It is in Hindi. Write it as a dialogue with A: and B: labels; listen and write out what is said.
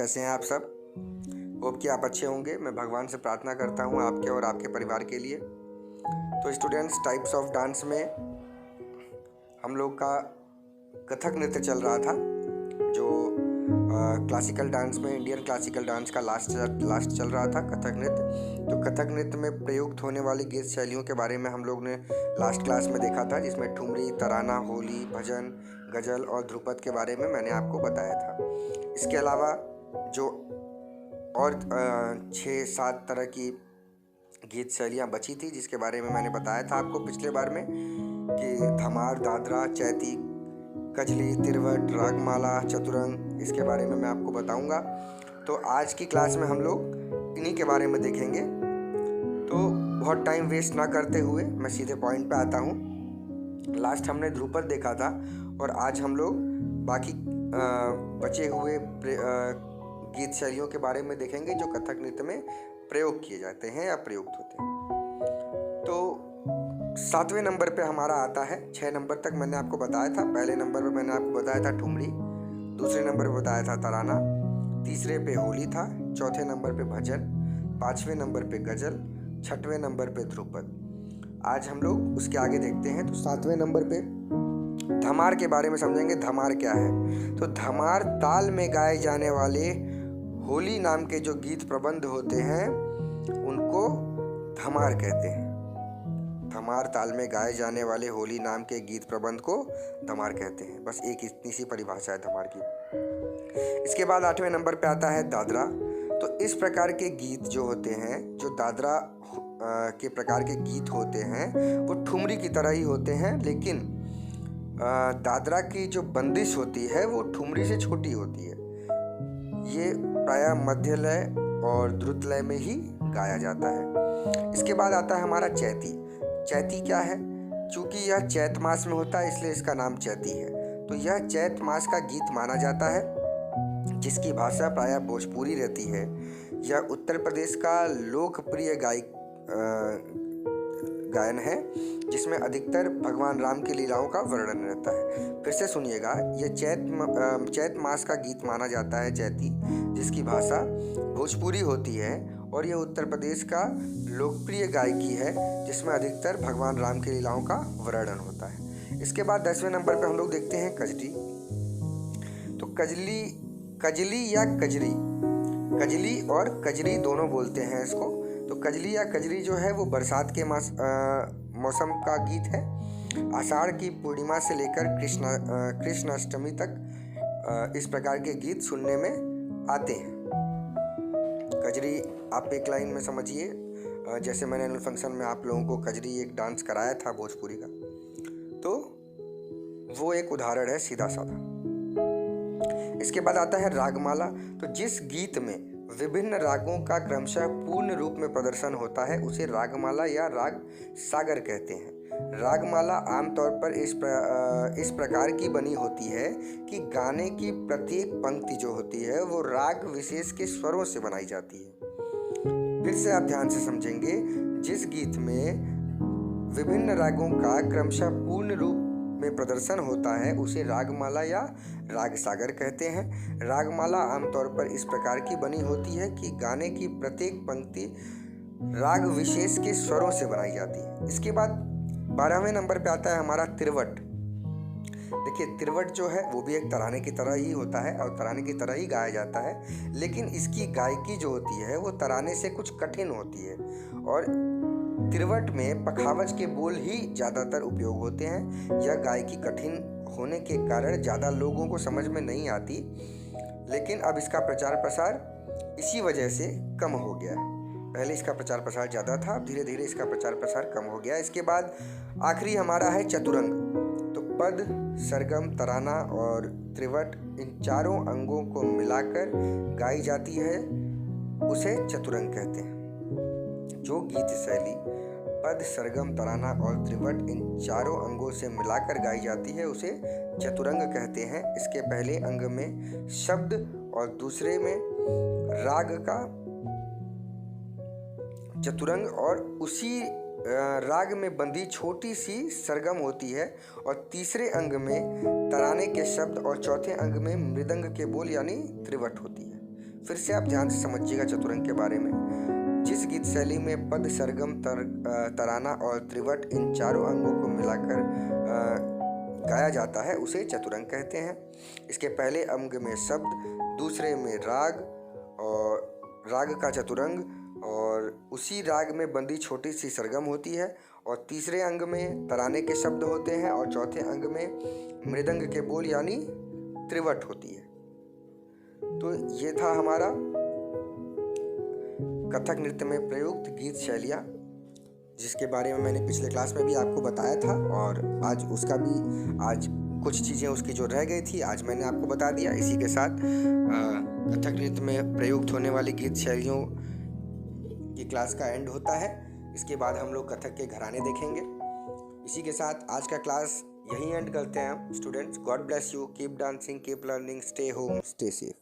A: कैसे हैं आप सब। होप कि आप अच्छे होंगे। मैं भगवान से प्रार्थना करता हूं आपके और आपके परिवार के लिए। तो स्टूडेंट्स, टाइप्स ऑफ डांस में हम लोग का कथक नृत्य चल रहा था, जो क्लासिकल डांस में इंडियन क्लासिकल डांस का लास्ट चल रहा था कथक नृत्य। तो कथक नृत्य में प्रयुक्त होने वाली गीत शैलियों के बारे में हम लोग ने लास्ट क्लास में देखा था, जिसमें ठुमरी, तराना, होली, भजन, गज़ल और ध्रुपद के बारे में मैंने आपको बताया था। इसके अलावा जो और 6-7 तरह की गीत शैलियाँ बची थी, जिसके बारे में मैंने बताया था आपको पिछले बार में कि धमार, दादरा, चैती, कजली, तिरवट, रागमाला, चतुरंग, इसके बारे में मैं आपको बताऊंगा। तो आज की क्लास में हम लोग इन्हीं के बारे में देखेंगे। तो बहुत टाइम वेस्ट ना करते हुए मैं सीधे पॉइंट पे आता हूँ। लास्ट हमने ध्रुपद देखा था और आज हम लोग बाकी बचे हुए गीत शैलियों के बारे में देखेंगे जो कथक नृत्य में प्रयोग किए जाते हैं या प्रयुक्त होते हैं। तो 7वें नंबर पे हमारा आता है। 6 नंबर तक मैंने आपको बताया था। पहले नंबर पे मैंने आपको बताया था ठुमरी, दूसरे नंबर पे बताया था तराना, तीसरे पे होली था, चौथे नंबर पे भजन, 5वें नंबर पे गजल, 6वें नंबर पे ध्रुपद। आज हम लोग उसके आगे देखते हैं। तो 7वें नंबर पे धमार के बारे में समझेंगे। धमार क्या है? तो धमार ताल में गाए जाने वाले होली नाम के जो गीत प्रबंध होते हैं उनको धमार कहते हैं। धमार ताल में गाए जाने वाले होली नाम के गीत प्रबंध को धमार कहते हैं। बस एक इतनी सी परिभाषा है धमार की। इसके बाद 8वें नंबर पे आता है दादरा। तो इस प्रकार के गीत जो होते हैं, जो दादरा के प्रकार के गीत होते हैं, वो ठुमरी की तरह ही होते हैं, लेकिन दादरा की जो बंदिश होती है वो ठुमरी से छोटी होती है। ये प्रायः मध्य लय और द्रुत लय में ही गाया जाता है। इसके बाद आता है हमारा चैती। चैती क्या है? चूंकि यह चैत मास में होता है इसलिए इसका नाम चैती है। तो यह चैत मास का गीत माना जाता है, जिसकी भाषा प्रायः भोजपुरी रहती है। यह उत्तर प्रदेश का लोकप्रिय गायन है, जिसमें अधिकतर भगवान राम की लीलाओं का वर्णन रहता है। फिर से सुनिएगा, यह चैत मास का गीत माना जाता है चैती, जिसकी भाषा भोजपुरी होती है और यह उत्तर प्रदेश का लोकप्रिय गायकी है, जिसमें अधिकतर भगवान राम की लीलाओं का वर्णन होता है। इसके बाद 10वें नंबर पर हम लोग देखते हैं कजली। तो कजली या कजरी, कजली और कजरी दोनों बोलते हैं इसको। तो कजली या कजरी जो है वो बरसात के मौसम का गीत है। आषाढ़ की पूर्णिमा से लेकर कृष्णाष्टमी तक इस प्रकार के गीत सुनने में आते हैं। कजरी आप एक लाइन में समझिए, जैसे मैंने एनुअल फंक्शन में आप लोगों को कजरी एक डांस कराया था भोजपुरी का, तो वो एक उदाहरण है सीधा साधा। इसके बाद आता है रागमाला। तो जिस गीत में विभिन्न रागों का क्रमशः पूर्ण रूप में प्रदर्शन होता है उसे रागमाला या राग सागर कहते हैं। रागमाला आमतौर पर इस प्रकार की बनी होती है कि गाने की प्रत्येक पंक्ति जो होती है वो राग विशेष के स्वरों से बनाई जाती है। फिर से आप ध्यान से समझेंगे, जिस गीत में विभिन्न रागों का क्रमशः पूर्ण रूप में प्रदर्शन होता है उसे रागमाला या राग सागर कहते हैं। रागमाला आमतौर पर इस प्रकार की बनी होती है कि गाने की प्रत्येक पंक्ति राग विशेष के स्वरों से बनाई जाती है। इसके बाद 12वें नंबर पे आता है हमारा तिरवट। देखिए, तिरवट जो है वो भी एक तराने की तरह ही होता है और तराने की तरह ही गाया जाता है, लेकिन इसकी गायकी जो होती है वो तराने से कुछ कठिन होती है और तिरवट में पखावज के बोल ही ज़्यादातर उपयोग होते हैं। यह गायकी कठिन होने के कारण ज़्यादा लोगों को समझ में नहीं आती, लेकिन अब इसका प्रचार प्रसार इसी वजह से कम हो गया है। पहले इसका प्रचार प्रसार ज़्यादा था, अब धीरे धीरे इसका प्रचार प्रसार कम हो गया। इसके बाद आखिरी हमारा है चतुरंग। तो पद, सरगम, तराना और त्रिवट, इन चारों अंगों को मिलाकर गाई जाती है उसे चतुरंग कहते हैं। जो गीत शैली पद, सरगम, तराना और त्रिवट इन चारों अंगों से मिलाकर गाई जाती है उसे चतुरंग कहते हैं। इसके पहले अंग में शब्द और दूसरे में राग का चतुरंग और उसी राग में बंधी छोटी सी सरगम होती है और तीसरे अंग में तराने के शब्द और चौथे अंग में मृदंग के बोल यानी त्रिवट होती है। फिर से आप ध्यान से समझिएगा चतुरंग के बारे में। जिस गीत शैली में पद, सरगम, तराना और त्रिवट इन चारों अंगों को मिलाकर गाया जाता है उसे चतुरंग कहते हैं। इसके पहले अंग में शब्द, दूसरे में राग और राग का चतुरंग और उसी राग में बंधी छोटी सी सरगम होती है, और तीसरे अंग में तराने के शब्द होते हैं, और चौथे अंग में मृदंग के बोल यानी त्रिवट होती है। तो ये था हमारा कथक नृत्य में प्रयुक्त गीत शैलियाँ, जिसके बारे में मैंने पिछले क्लास में भी आपको बताया था, और आज कुछ चीज़ें उसकी जो रह गई थी आज मैंने आपको बता दिया। इसी के साथ कथक नृत्य में प्रयुक्त होने वाली गीत शैलियों की क्लास का एंड होता है। इसके बाद हम लोग कथक के घराने देखेंगे। इसी के साथ आज का क्लास यहीं एंड करते हैं हम students. God bless you, keep dancing, keep learning, stay home, stay safe.